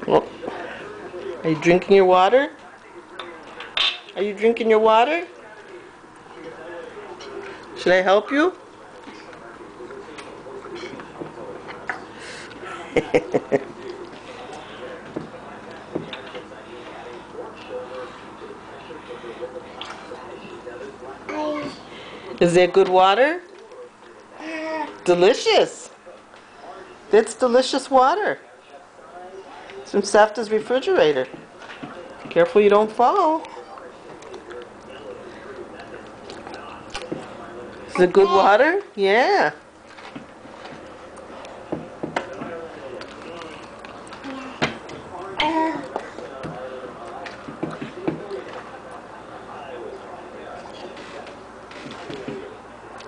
Oh, are you drinking your water? Are you drinking your water? Should I help you? Is that good water? Delicious. That's delicious water. It's from Safta's refrigerator. Careful you don't fall. Is it good water? Yeah.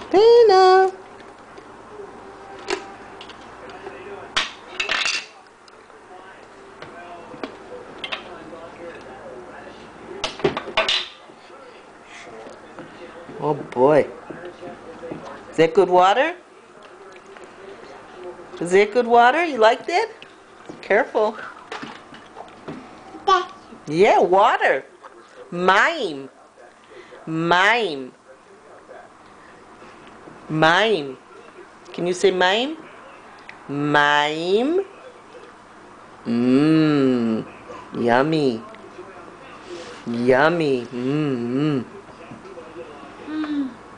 Dana. Oh boy. Is that good water? Is that good water? You like that? Careful. Yeah, water. Mime. Mime. Mime. Can you say mime? Mime. Mmm. Yummy. Yummy. Mmm.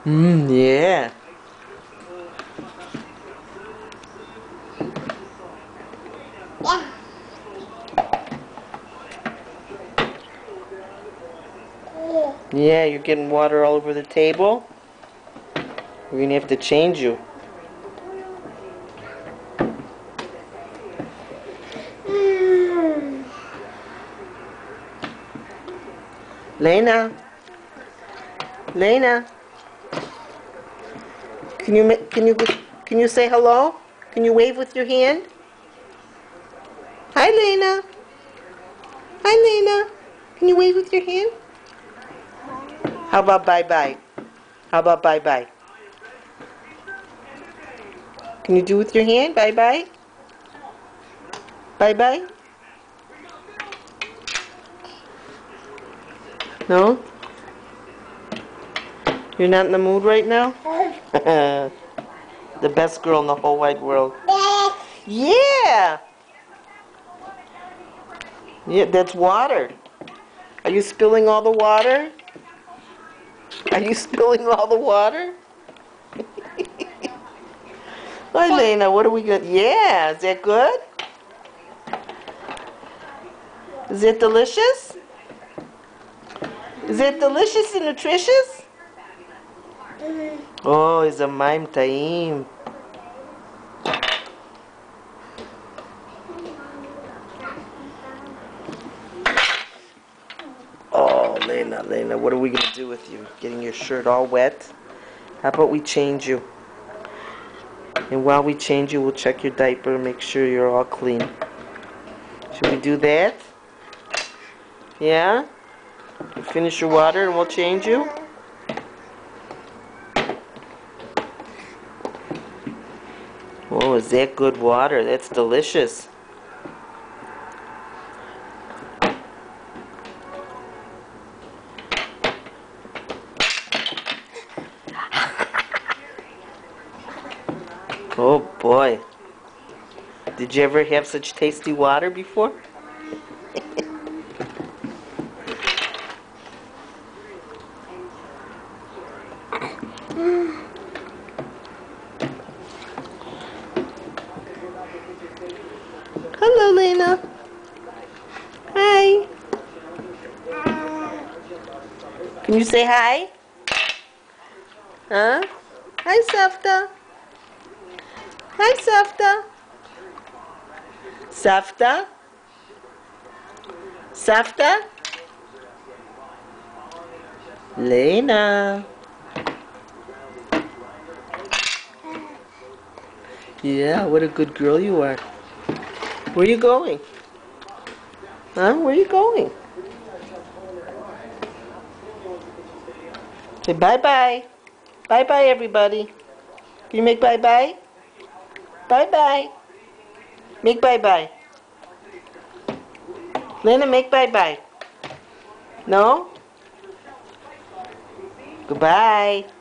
Mmm, yeah. Yeah, you're getting water all over the table. We're gonna have to change you. Lena. Lena. Can you say hello? Can you wave with your hand? Hi, Lena. Hi, Lena. Can you wave with your hand? How about bye-bye? How about bye-bye? Can you do with your hand? Bye-bye? Bye-bye? No? You're not in the mood right now? The best girl in the whole wide world. Yeah! Yeah, that's water. Are you spilling all the water? Are you spilling all the water? Hi, Lena, what are we going to... Yeah, is that good? Is it delicious? Is it delicious and nutritious? Oh, it's a mime taim. Oh, Lena, what are we going to do with you? Getting your shirt all wet? How about we change you? And while we change you, we'll check your diaper and make sure you're all clean. Should we do that? Yeah? You finish your water and we'll change you? Oh, is that good water? That's delicious. Oh boy. Did you ever have such tasty water before? Hello, Lena. Hi. Can you say hi? Huh? Hi, Safta. Hi, Safta. Safta? Safta? Lena. Yeah, what a good girl you are. Where are you going? Huh? Where are you going? Say bye-bye. Bye-bye, everybody. Can you make bye-bye? Bye-bye. Make bye-bye. Lena, make bye-bye. No? Goodbye.